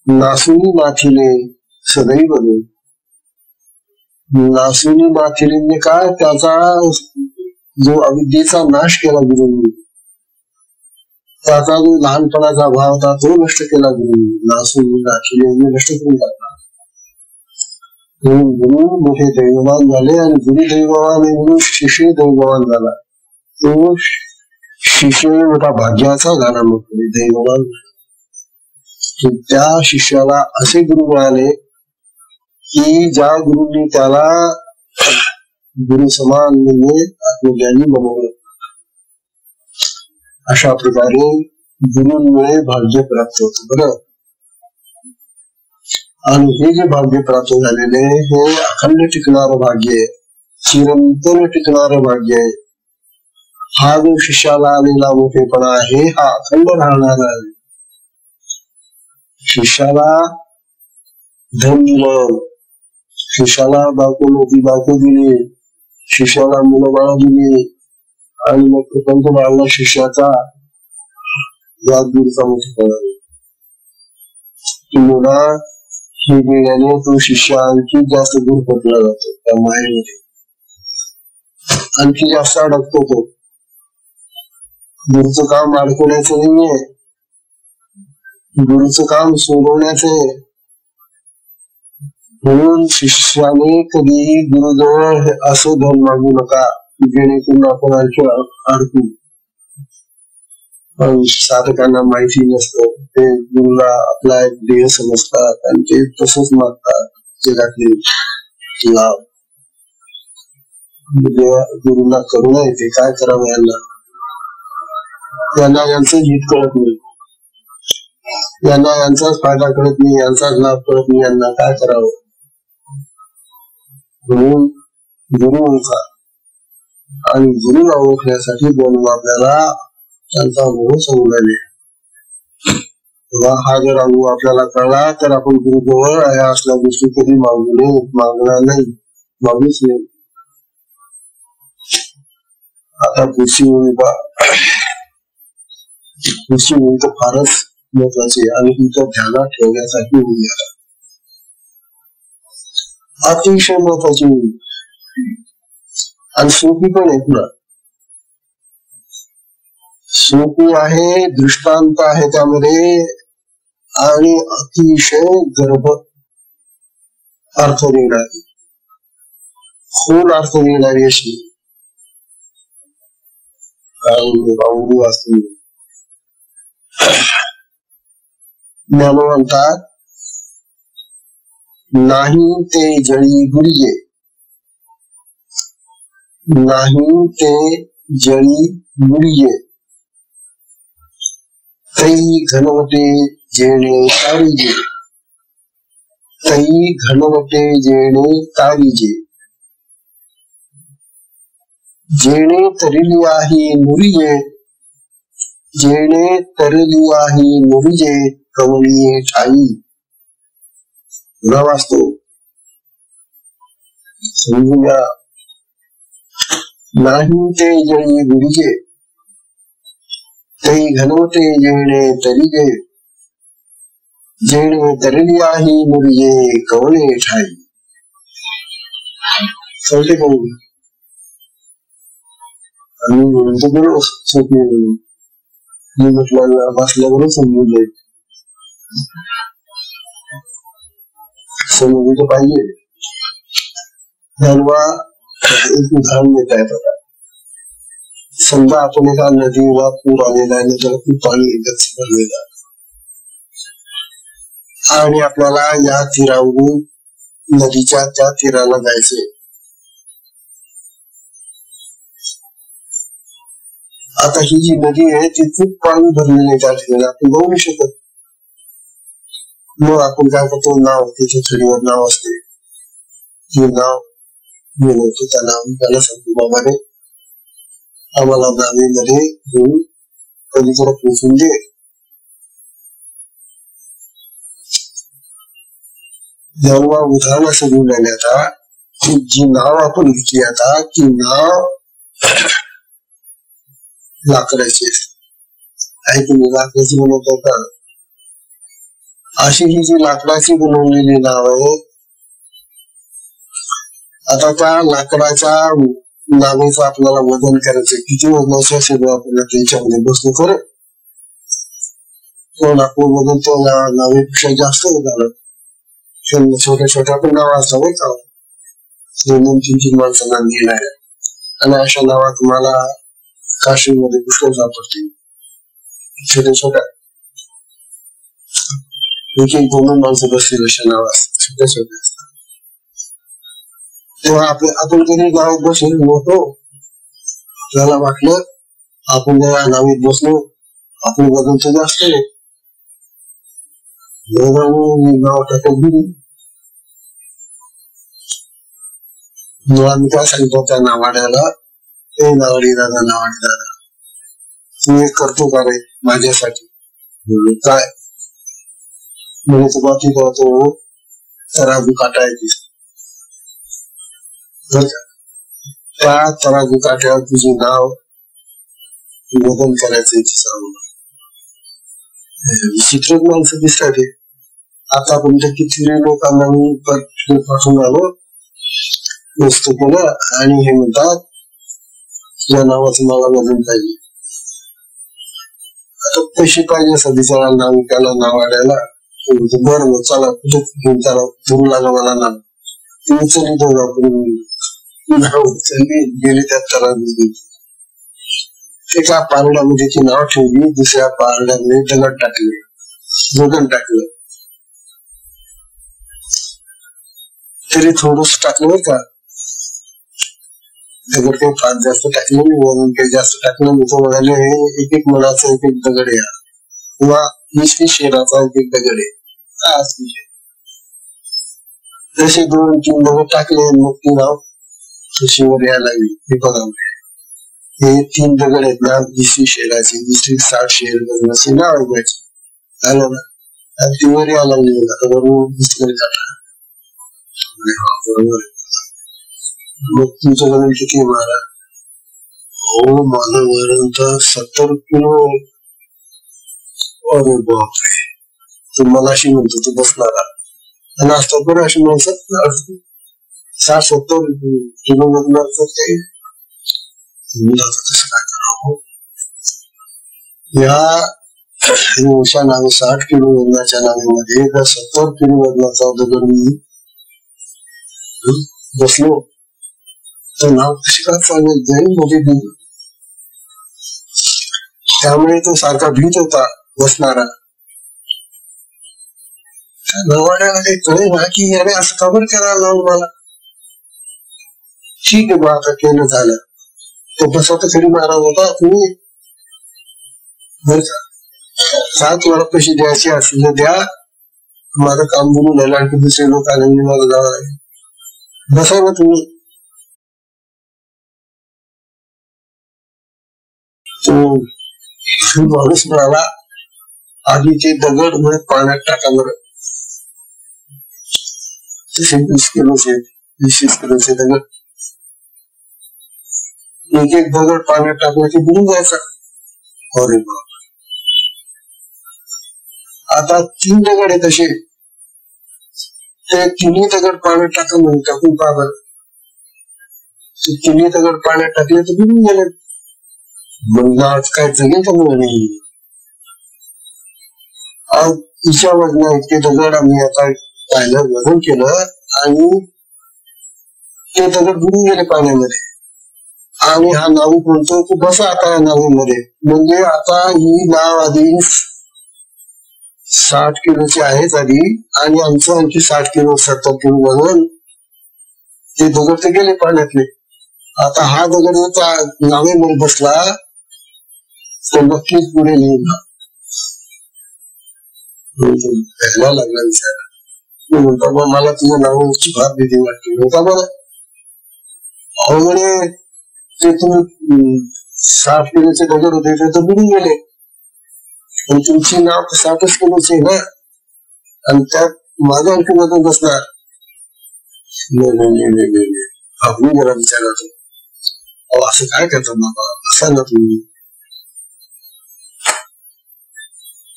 नासुनी माथिले सदैव नासुनी माथिले म्हणजे काय? त्याचा जो अविद्येचा नाश केला गुरुंनी, त्याचा जो लहानपणाचा भाव होता तो नष्ट केला गुरुंनी. नासुनी माथिले म्हणजे नष्ट करून टाकला. गुरु मोठे दैववान झाले आणि गुरु दैववान म्हणून शिष्य दैववान झाला. तो शिष्य मोठा भाग्याचा झाला, मग दैववान. त्या शिष्याला असे गुरु मिळाले की ज्या गुरुंनी त्याला गुरु समान म्हणजे आत्मज्ञानी बनवलं. अशा प्रकारे गुरुंमुळे भाग्य प्राप्त होत. बरं, आणि हे जे भाग्य प्राप्त झालेले हे अखंड टिकणारं भाग्य आहे, चिरंतन टिकणारं भाग्य आहे. हा जो शिष्याला आलेला मोठेपणा आहे हा अखंड राहणार आहे. शिष्याला धन दिलं, शिष्याला बायको दिली, शिष्याला मुलं बाळ दिली आणि मग प्रपंच वाढला शिष्याचा दूरचा मोठेपणा. मुला हे गेल्याने तो शिष्य आणखी जास्त दूर पडला जातो. त्या मायेमध्ये आणखी जास्त अडकतो तो. गुरुचं काम अडकवण्याचं नाहीये, गुरुचं काम सोडवण्याचं आहे. म्हणून शिष्याने कधी गुरुजवळ असं धन मागू नका जेणेकरून आपण आणखी अडकू. पण साधकांना माहिती नसतं, ते गुरुला आपला एक ध्येय समजतात आणि ते तसंच मागतात जगातले लाभ. गुरुला करुणा येते, काय करावं यांना यांचं हित कळत नाही, यांना यांचाच फायदा कळत नाही, यांचाच लाभ कळत नाही, यांना काय करावं. म्हणून गुरु ओळखा आणि गुरुला ओळखण्यासाठी बोलू आपल्याला त्यांचा अनुभव सांगू. हा जर अनुभव आपल्याला कळला तर आपण गुरुजवळ या असल्या गोष्टी कधी मागणार नाही, मागूच नाही. आता पुढची ओळी तर फारच महत्वाची आणि तुमच्या ध्यानात ठेवण्यासाठी ओळी आहे, अतिशय महत्वाची ओळी आणि सोपी पण आहेत ना. सोपी आहे, दृष्टांत आहे त्यामध्ये आणि अतिशय गर्भ अर्थ देणारी, खोल अर्थ देणारी अशी असते. ज्ञान म्हणतात नाही ते जळी गुरिये, नाही ते जळी गुरिये, तै घनवटे जेणे तारीजे, तै घनवटे जेणे तारीजे, जेणे तरली आहे नुरिये, जेणे तरली आहे नुरिये, कवळीये ठाई. पुन्हा वाचतो, समजून घ्या. नाही ते जळी गुरिये, तै घनवटे जेणे तरिजे, जेणे तरली आहे नुरिये, कवळे ठाई. कळते का? आम्ही म्हणतो बरोबर सोपी म्हणून मी म्हटलं बसल्यावर समजून जाईल. समजून तर पाहिजे. धर्मा एक उदाहरण देत आहे बघा. समजा आपण एका नदीला पूर आलेला आहे, त्याला खूप पाणी भरलेलं आहे आणि आपल्याला या तीरावरून नदीच्या त्या तीराला जायचंय. आता ही जी नदी आहे ती खूप पाणी भरलेली आहे, त्या ठिकाणी आपण जाऊ नाही शकत. मग आपण काय करतो, नाव तिथे थडीवर नाव असते, ही नाव मिळवतो. त्या नाविकाला सांगतो बाबाने आम्हाला नावेमध्ये घेऊन पलीकडे पोचून दे. जेव्हा उदाहरण असं घेऊन राहिले आता की जी नाव आपण घेतली आता ती नाव लाकडाची आहे, तुम्ही लाकडाची बनवतो का? अशी ही जी लाकडाची बनवलेली नाव आहे, आता त्या लाकडाच्या नावेचं आपल्याला वजन करायचं. किती वजनाचे असेल आपल्याला त्याच्यामध्ये बसलो खरं, तो लाकूड वजन तो नावेपेक्षा जास्त झालं. छोट्या छोट्या पण नाव असावं का, 2-3 माणसांना घेणार आणि अशा नावा तुम्हाला काशीमध्ये पुष्कळ सापडतील. छोट्या छोट्या 1-2 माणसं बसतील अशा नाव असतात, छोट्या छोट्या असतात. तेव्हा आपण कधी गावात बसून नव्हतो, त्याला वाटलं आपण जेव्हा नावीत बसलो आपण वजन तर जास्त आहे, नाव टाकत गेली. आम्ही काय सांगतो त्या नावाड्याला, ते नावाडी दादा, नावाडी दादा तू एक करतो का रे माझ्यासाठी? काय म्हणजे तू बाकी करतो, तराजू काटा आहे त्या तराजू काट्यावर तुझे नाव वजन करायचं सांगू. विचित्र माणसं दिसतात हे. आता आपण किती लोकांना मी पाठवून आलो, वस्तू केलं आणि हे म्हणतात या नावाचं मला वजन पाहिजे. आता पैसे पाहिजे असं बिचारा नाविकाला नाव आणायला. बरं मग चला कुठे घेऊन त्याला धरू लागा मला नाव. ती उचलली तो नाव उचलली गेली त्यात त्याला एका पारड्यामध्ये ती नाव ठेवली, दुसऱ्या पारड्यामध्ये दगड टाकले, जोगण टाकलं. तरी थोडस टाकलं का दगड काही फार जास्त टाकलं नाही, वरून काही जास्त टाकलं नाही. तो म्हणाले एक एक मनाचा एक एक दगड आहे किंवा 20 शेराचा एक एक दगड आहे. जसे 2-3 दगड टाकले मग ती नाव तशी वर यायला लागली. हे बघा हे 3 दगड आहेत ना 20 शेराचे, 60 शेर असे नाव आहे माझे. झालं ना आणि ती वर यायला लागली. आता बरोबर दुसरीकडे टाकलं. बरोबर मग तुमचं वजन किती मारा? हो माझं वजन तर 70 किलो. अरे बापरे. तू मला अशी म्हणतो तू बसणारा आणि असतात बरं अशी माणसं 60-70 किलो वजन असतात काही. कसं काय करावं या उषा नावे 60 किलो वजनाच्या नावेमध्ये 70 किलो वजनाचा दगड मी बसलो तर नाव कशी काय चालेल जाईल मध्ये दिली. त्यामुळे तो सारखा भीत होता बसणारा. नवाड्याला काही कळे ना की याने असं खबर करायला लावून मला. ठीक आहे बा आता केलं झालं. तो बसा तर खरी महाराज होता तुम्ही बर का 7 वेळा पैसे द्यायचे असले द्या, माझं काम बोलून राहिलं आणखी दुसरे लोक आले मला जावं लागेल. बसा ना तुम्ही. तो माणूस म्हणाला आधी ते दगड म्हणजे पाण्यात टाका बरं. तसे 20 किलोचे 20 किलोचे दगड एक एक दगड पाण्यात टाकलं की बुडून जायचा. अरे बाप. आता 3 दगड आहे तसे ते 3 दगड पाण्यात टाका म्हणून टाकून पाहा. तिन्ही दगड पाण्यात टाकले तर बुडून गेले. म्हणलं आज काय जगेल का म्हणे. आज तिच्या वजना इतके दगड आम्ही आता पाहिलं वजन केलं आणि ते दगड बुडून गेले पाण्यामध्ये. आणि हा नावी म्हणतो की बसा आता या नावीमध्ये. म्हणजे आता ही नाव आधी 60 किलोची आहेच आधी आणि आमचं आणखी 60 किलो 70 किलो वजन. ते दगड ते गेले पाण्यातले. आता हा दगड नावेमध्ये बसला तर नक्कीच पुढे लिहिला लागला विचार. म्हणतो बा मला तुझ्या नावाची फार भीती वाटते. होता बरं अहो म्हणे ते तुम्ही 60 किलोचे दगड होते ते तर बुडून गेले पण तुमची नाव 60 किलोचे ना आणि त्यात माझं आणखी वजन बसणार. आपण जरा विचारतो अहो असं काय करतात बाबा बसा ना तुम्ही.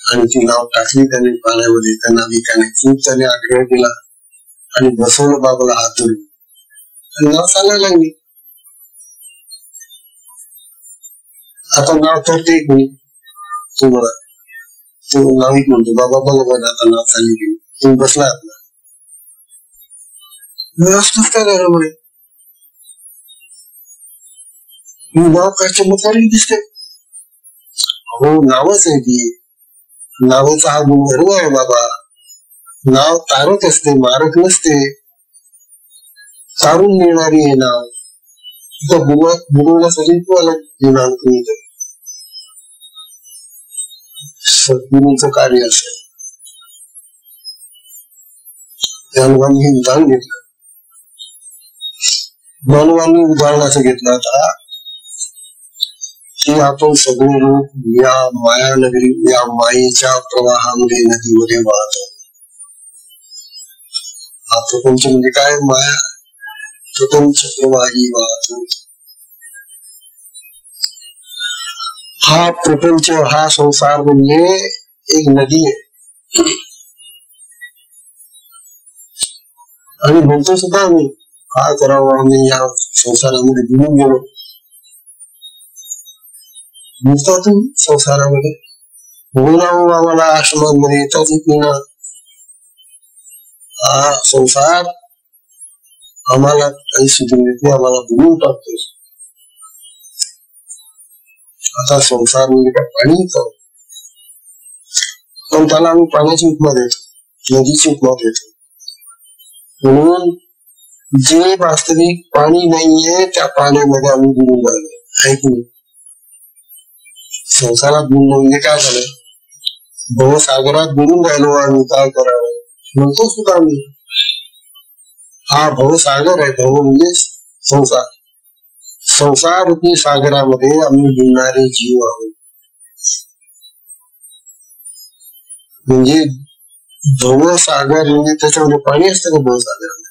आणि ती नाव टाकली त्याने पाण्यामध्ये. त्या नाविकाने खूप त्याने आग्रह केला आणि बसवलं बाबाला हात धरून आणि नाव चालायला लागली. आता नाव करते कोणी तुम्हाला तो नाविक म्हणतो बाबा बघा आता नाव चालली गेली तुम्ही बसला आपला व्यवस्थित काय झालं म्हणे. नाव काय चमत्कारिक दिसते. हो नावच आहे ती. नावाचा हा गुणधर्म आहे बाबा. नाव तारक असते मारक नसते. तारून नेणारी हे नाव बुडवण्यासाठी तुम्हाला येणार तुम्ही सद्गुरूंचं कार्य असेल. मानवांनी हे उदाहरण घेतलं. मानवांनी उदाहरणाचं घेतलं आता की आपण सगळे लोक या मायानगरी या मायेच्या प्रवाहामध्ये नदीमध्ये वाहतो. हा प्रपंच म्हणजे काय माया प्रपंच प्रवाही वाहतो. हा प्रपंच हा संसार म्हणजे एक नदी आहे आणि म्हणतो सुद्धा आम्ही काय करावं, आम्ही या संसारामध्ये बुडून गेलो. बुडता तुम्ही संसारामध्ये, हो राहू आम्हाला आश्रमांमध्ये येताच येत नाही ना. हा संसार आम्हाला काही सुधरून येते, आम्हाला बुडून टाकतोय. आता संसार म्हणजे काय पाणी का, पण त्याला आम्ही पाण्याची उपमा देतो, नदीची उपमा देतो. म्हणून जे वास्तविक पाणी नाहीये त्या पाण्यामध्ये आम्ही बुडून राहिलो आहे की नाही. संसारात बुडून म्हणजे काय झालं, भवसागरात बुडून राहिलो आम्ही, काय करावं म्हणतो सुद्धा आम्ही. हा भवसागर आहे, भव म्हणजे संसार. संसार रूपी सागरामध्ये आम्ही बुडणारे जीव आहोत. म्हणजे भवसागर म्हणजे त्याच्यामध्ये पाणी असतं का भवसागरामध्ये,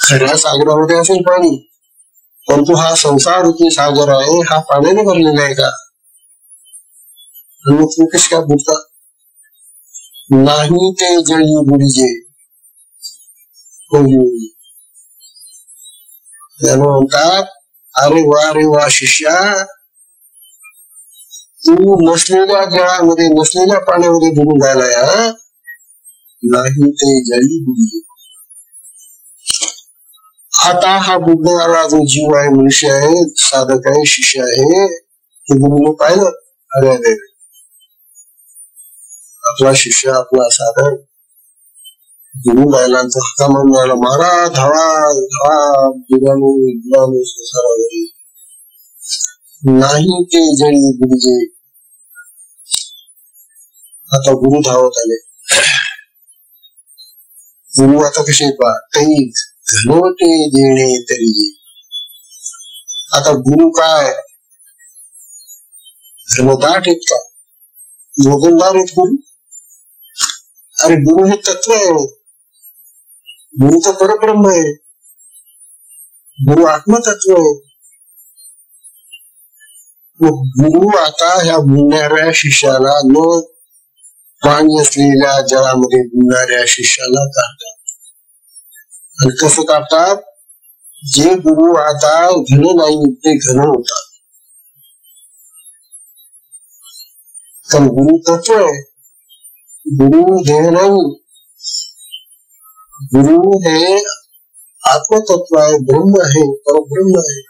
खऱ्या सागरामध्ये असेल पाणी, परंतु हा संसार रूपी सागर आहे, हा पाण्याने भरलेला आहे का, मग तुम्ही कशी काय बुडता. नाही ते जळी बुडीजे, म्हणतात अरे वा शिष्या, तू नसलेल्या जळामध्ये नसलेल्या पाण्यामध्ये बुडून राहिला. नाही ते जळी बुडीजे. आता हा बुडणारा जो जीव आहे, मनुष्य आहे, साधक आहे, शिष्य आहे, ते गुरुने पाहिलं. अरे अरे आपला शिष्य, आपला साधक बुडून राहिला, हाका मारून राहिला, मारा धावा धावा बुडाने संसारामध्ये. नाही ते जळी बुडीजे. आता गुरु धावत आले. गुरु आता कसे पहा, काही घनवटे देणे तरी. आता गुरु काय घनदाट आहेत का, वजनदार आहेत गुरु. अरे गुरु हे तत्व आहे, गुरु तर परब्रह्म आहे, गुरु आत्मतत्व आहे. गुरु आता ह्या बुडणाऱ्या शिष्याला, न पाणी असलेल्या जळामध्ये बुडणाऱ्या शिष्याला काढतात. आणि कसं काढतात, जे गुरु आता घन नाही ते घन होतात. तर गुरु तत्व आहे, गुरु देह नाही. गुरु हे आत्मतत्व आहे, ब्रह्म आहे, परब्रह्म आहे.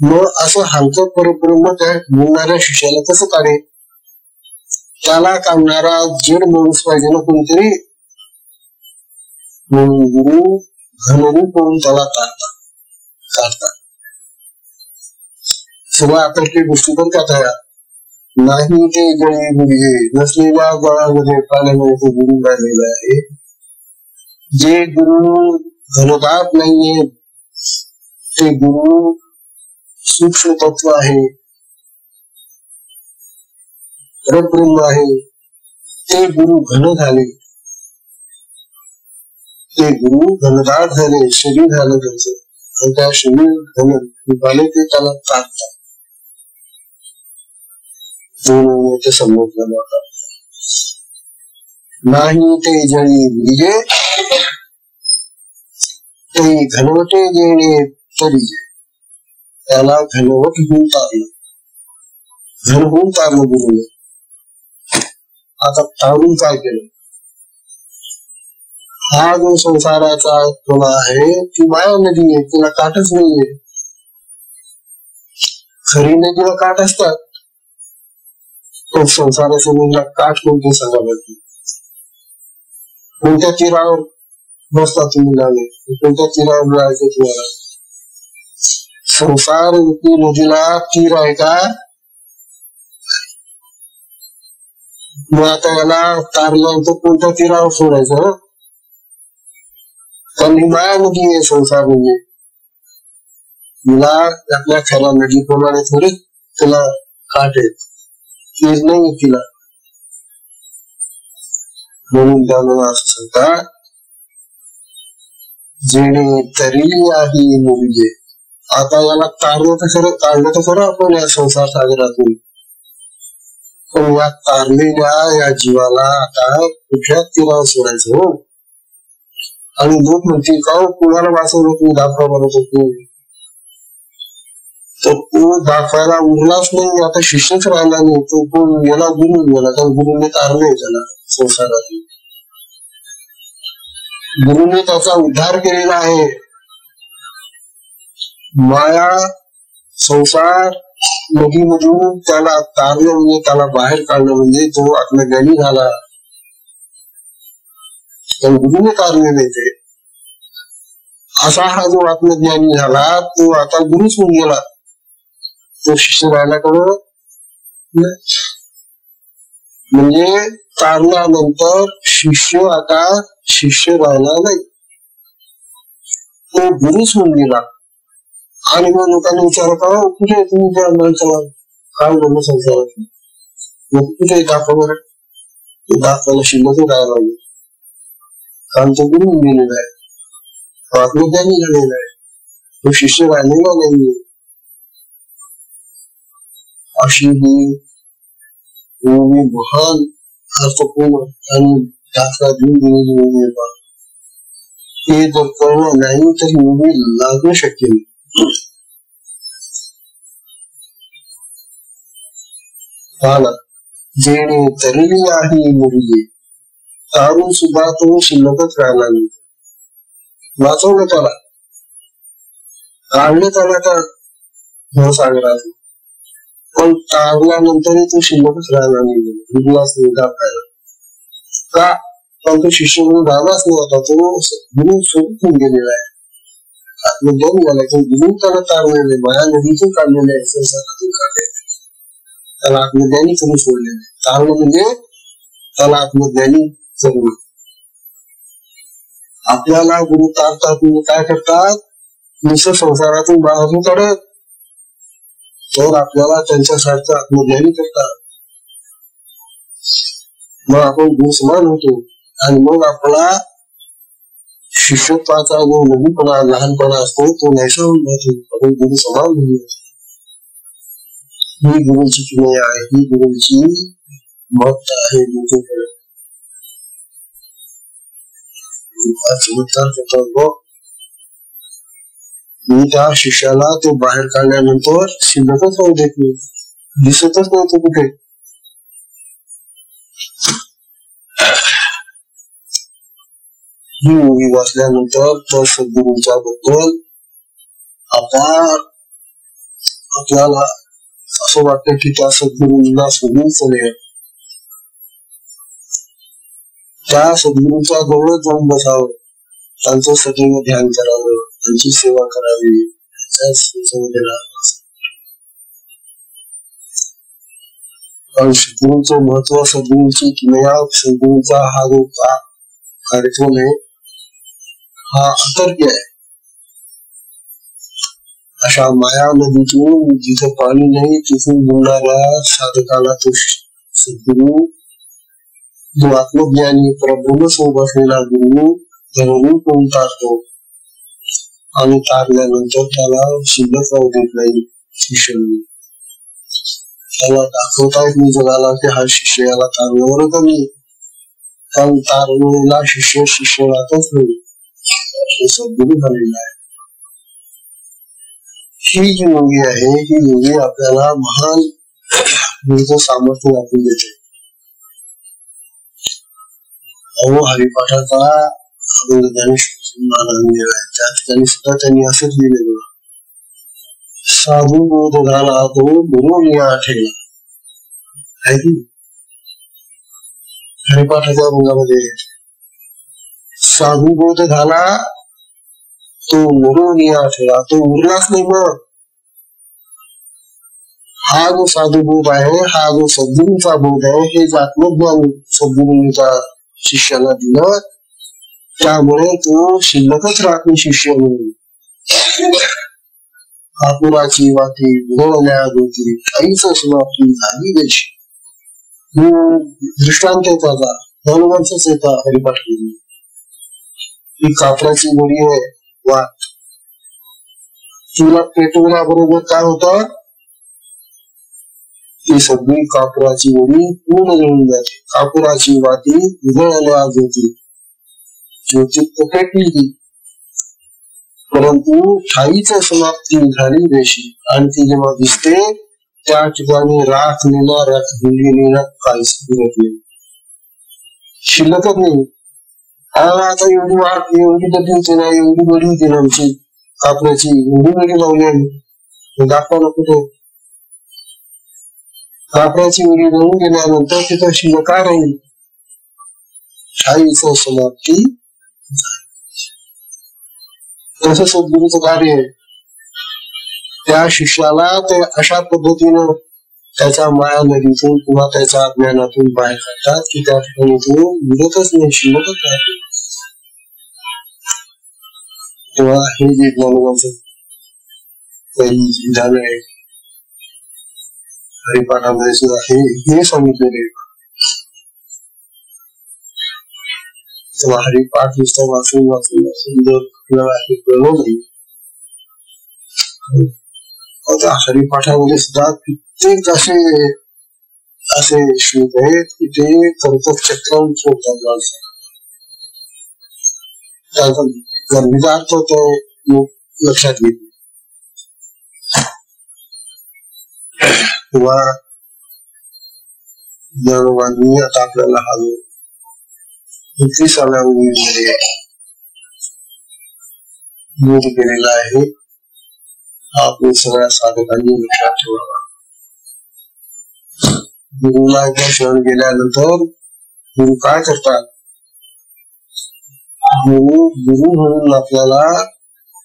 मग असं हलकं परब्रह्म त्या बोलणाऱ्या शिष्याला कसं काढेल, त्याला काढणारा जड माणूस पाहिजे ना कोणतरी. गुरु घनरूप होऊन त्याला काढतात. सगळं आपल्या गोष्टी पण काय नाही ते जळी बुडीजे, नसलेल्या गळामध्ये पाण्यामध्ये तो गुरु राहिलेला आहे. जे गुरु घनदाट नाहीये ते गुरु सूक्ष्म तत्व आहे, परब्रह्म आहे. ते गुरु घन झाले, ते गुरु घनदाट झाले, शरीर झालं त्यांचं, आणि त्या शरीर घन झाले ते त्याला काढतात. समजलं नाही ते जळी बुडीजे, ते घनवटे जेणे तरीजे. त्याला घनवट होऊन तारलं, घन होऊन तारलं गुरुने. आता तारून काय केलं, हा जो संसाराचा प्रवाह आहे ती माया नदी आहे, तिला काठच नाहीये. खरी नदीला काठ असतात, तो संसाराच्या नदीला काठ कोणते सांगा बघ. कोणत्या तीरावर बसता तुम्ही लागले, कोणत्या तीरावर जायचं तुम्हाला. संसार रूपी नदीला तीर आहे का, मग आता याला तारल्यानंतर कोणत्या तीरावर सोडायचं. पण ही माया नदी आहे संसार म्हणजे. तिला आपल्या खऱ्या नदीप्रमाणे थोडी तिला काठ आहेत, तीर नाही तिला. म्हणून त्यामुळे असं सांगतात जेणे तरी आहे मुलगे. आता याला काढलं तर खरं आपण या संसार सागरातून, पण या तारलेल्या या जीवाला आता कुठल्या तीरावर सोडायचं. आणि लोक म्हणतील का कुणाला वाचवलं तू दाखवा म्हणत होतो, तर तो दाखवायला उरलाच नाही. आता शिष्यच राहिला नाही, तो कोण गेला, गुरु गेला. कारण गुरुने तारले त्याला संसारातून, गुरुने त्याचा उद्धार केलेला आहे. माया संसार नदीमधून त्याला तारलं म्हणजे त्याला बाहेर काढलं म्हणजे तो आत्मज्ञानी झाला. पण गुरुने तारलेले ते. असा हा जो आत्मज्ञानी झाला तो आता गुरुच होऊन गेला. तो शिष्य राहिला कडं म्हणजे तारल्यानंतर शिष्य आता शिष्य राहिला नाही, तो गुरुच होऊन गेला. आणि मग लोकांनी विचार करा कुठे तुम्ही त्या माणसाला काय बोलणं संसारात, कुठे दाखवा बरं. दाखवायला शिल्लक राहायला लागेल, कारण तो गुरु गेलेला आहे, तो आत्मज्ञानी झालेला आहे, तो शिष्य राहिलेला नाहीये. अशी ही महान अर्थपूर्ण आणि दाखला देऊन दिलेली योगी आहे. हे जर कळलं नाही तर योगी लागू शकेल. जेणे तरली आहे मुरली तारून सुद्धा तो शिल्लकच राहिला नाही. वाचवलं त्याला, काढलं त्याला त्या भवसागरात, पण तारल्यानंतरही तो शिल्लकच राहिला नाही, बुडलाच नाही दाखायला का. पण तो शिष्य म्हणून राहिलाच नाही. आता तो गुरु स्वरूप गेलेला आहे, आत्मज्ञानी झाला. तो गुरु त्याला तारलेले, माया नदीतून काढलेले आहे, संसारातून काढलेले, त्याला आत्मज्ञानी करून सोडलेले. तारणं म्हणजे त्याला आत्मज्ञानी करून. आपल्याला गुरु तारतात म्हणजे काय करतात, निसर्ग संसारातून बाहेरून काढत, तर आपल्याला त्यांच्यासारखं आत्मज्ञानी करतात. मग आपण गुरु समान होतो आणि मग आपला शिष्यत्वाचा जो नवीपणा लहानपणा असतो तो नाहीसा होऊन जातो. आपण गुरु समान होऊन जातो. ही गुरुची किमया आहे, ही गुरुची महत्ता आहे. मी त्या शिष्याला तो बाहेर काढल्यानंतर शिल्लकच राहू देत नाही, दिसतच नव्हतं कुठे. ही मूवी वाचल्यानंतर त्या सद्गुरूंच्या बद्दल आपल्याला असं वाटतं की त्या सद्गुरूंना सोडून चले, त्या सद्गुरूंच्या जवळ जाऊन बसावं, त्यांचं सदैव ध्यान करावं, त्यांची सेवा करावी, सद्गुरूंचं महत्व, सद्गुरूंची किमया, सद्गुरूंचा हा जो कार्यक्रम आहे हा अतर्क्य आहे. अशा माया नदीतून जिथे पाणी नाही तिथून बोलणाऱ्या साधकाला तो सद्गुरू, जो आत्मज्ञानी परब्रह्म स्वरूप असलेला गुरु धरून कोण तारतो आणि तारल्यानंतर त्याला शिल्लक राहू देत नाही. शिष्य त्याला दाखवता येत नाही जगाला की हा शिष्य याला तारल्यावर कमी, कारण तारलेला शिष्य शिष्य राहतच नाही, हे सद्गुरू झालेला आहे. ही जी योगी आहे ही योगी आपल्याला महान सामर्थ्य दाखवून देते. हरिपाठाचा त्या ठिकाणी सुद्धा त्यांनी असंच लिहिलेलं, साधू बोध झाला तो गुरु आठेला. हरिपाठाच्या अभंगामध्ये साधू बोध झाला तो गुरु आठेला, तो उरलाच नाही. मग हा जो साधू बोध आहे, हा जो सद्गुरूंचा बोध आहे, हे आत्मज्ञान सद्गुरूंचा शिष्याला दिलं, त्यामुळे तो शिल्लकच राहत नाही शिष्य म्हणून. आपुराची वाटी उधळल्या होती काहीच समाप्ती झाली देश. दृष्टांत आहे त्याचा, हनुमानच येता हरिपाठ केली. ही कापराची गोळी आहे वाट, तिला पेटवल्याबरोबर काय होतं, ती सगळी कापुराची गोळी पूर्ण जळून जाते. कापुराची वाटी उधळल्या होती, ज्योतित पेटली, परंतु ठाईची समाप्ती झाली देशी आणि ती जेव्हा दिसते त्या ठिकाणी राख नेला राख काहीच फिरत नाही, शिल्लकच नाही. आता एवढी वाट एवढी बदली होती ना, एवढी बडी होती ना आमची कापण्याची, एवढी बडी लावली आम्ही, दाखवा कुठे कापडाची उडी बनवून गेल्यानंतर तिथं शिल्लक काय राहील, ठाईचं समाप्ती. तसं सद्गुरूचं कार्य आहे. त्या शिष्याला ते अशा पद्धतीनं त्याच्या माया नदीतून किंवा त्याच्या अज्ञानातून बाहेर काढतात की त्या ठिकाणी तो विरतच नाही, शिल्लकच राहते. तेव्हा हे जे ज्ञानोबाचं पहिली विधान आहे हरिपाठामध्ये सुद्धा हे सांगितलेले. तेव्हा हरिपाठ नुसतं वाचून वाचून वाचून जर आपल्याला हे कळलं नाही, आता हरिपाठामध्ये सुद्धा कित्येक असे श्लोक आहेत की ते कर्तव्य चक्रावून सोडतात माणसाला. त्याचा गर्भीचा अर्थ तो लक्षात घेत किंवा ज्ञानोबांनी आता आपल्याला हा 21व्या ओळीमध्ये नोंद केलेला आहे, हा आपण सगळ्या साधकांनी लक्षात ठेवावा. गुरुला एकदा शरण गेल्यानंतर गुरु काय करतात, गुरु म्हणून आपल्याला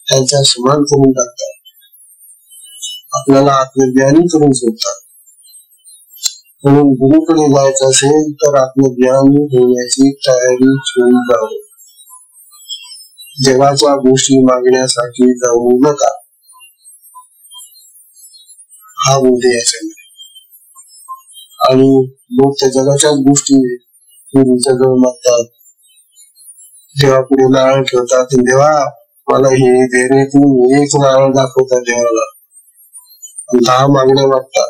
त्यांच्या समान करून टाकतात, आपल्याला आत्मज्ञानी करून सोडतात. म्हणून गुरुकडे जायचं असेल तर आत्मज्ञानी होण्याची तयारी ठेवून जावं. जगाच्या गोष्टी मागण्यासाठी जाऊ नका, हा बोध याच्यामध्ये. आणि लोक त्या जगाच्याच गोष्टी गुरुच्या जवळ मागतात, देवा पुढे नारळ ठेवतात, देवा मला हे दे रे, तू एक नारळ दाखवतात देवाला, 10 मागण्या मागतात.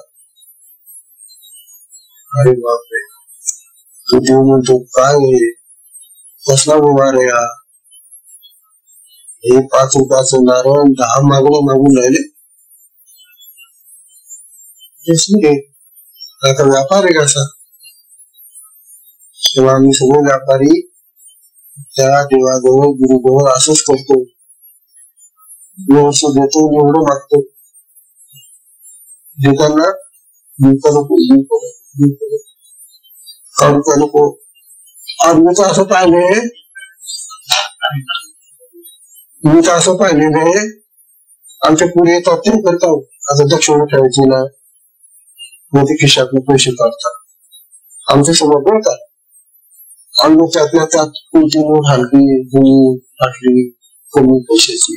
अरे बापरे, देव म्हणतो काय हे कसला व्यवहार आहे हा, हे 5 रुपयाचं नारळ 10 मागण्या मागून राहिले, आता व्यापार आहे कसा. तेव्हा आम्ही सगळे व्यापारी त्या देवाजवळ गुरुजवळ असंच करतो, व्यवस्थित देतो, एवढं मागतो, देताना नको. मी तर असं पाहिलेलं आहे, आमच्या पुढे येतात ते करतात, आता दक्षिणा ठेवायची ना, मग ते खिशातले पैसे काढतात, आमच्या समोर बोलतात, आणि त्यातल्या त्यात कोणती नोट हलकी जुनी फाटली कमी पैशाची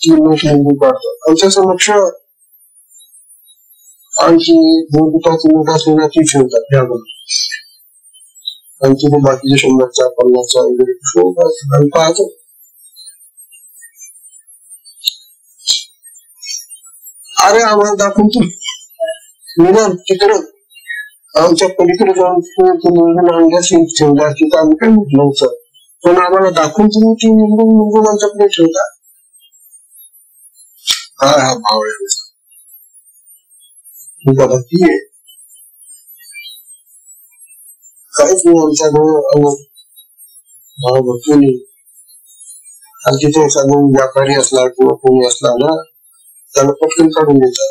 ती नोट लिंबू काढतात आमच्या समक्ष, आणखी 2 रुपयाची नोट असलेला ती ठेवतात त्यामध्ये, आणखी ते बाकीचे 100च्या 50च्या वगैरे ठेवतात आणि पाहतो. अरे आम्हाला दाखवून तू तिकडं आमच्या पलीकडे जाऊन ठेवला की आम्ही काय म्हटलं होतं, पण आम्हाला दाखवून तुम्ही ती निवडून आमच्याकडे ठेवता. काय हा भाव आहे, भक्ती आहे काहीच नाही आमच्याजवळ भाव भक्ती नाही. आणि तिथे एखादा व्यापारी असला किंवा कोणी असला ना, त्याला पटकन काढून देतात,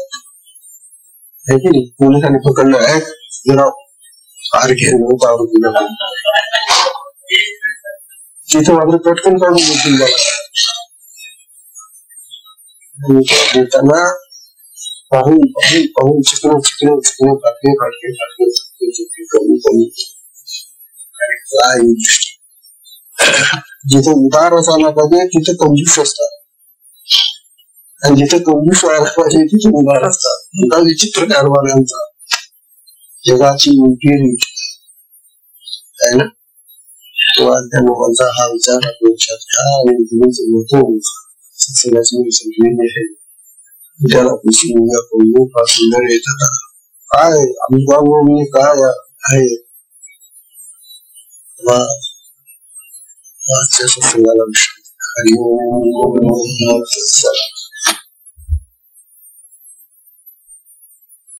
है की नाही. पोलिसांनी पकडलं आहे जरा फार घेऊन तिथे मात्र पटकन काढून देतील देताना पाहून पाहून पाहून चिकन चिकन चिकन फाटके फाटके फाटके कमी कमी काय दृष्टी. जिथे उदार असायला पाहिजे तिथे कंजूस असतात, आणि जिथे कंजूस व्हायला पाहिजे तिथे उदार असतात. उदार विचित्र कारभारांचा जगाची उलटी रीत आहे ना. तेव्हा त्या लोकांचा हा विचार आपल्या लक्षात घ्या आणि गुरुचं महत्व समजलेले आहे. त्याला पुसूया करू फार सुंदर येतात. काय अभिभाव काय आहे आजच्या सत्संगाला हरिओम.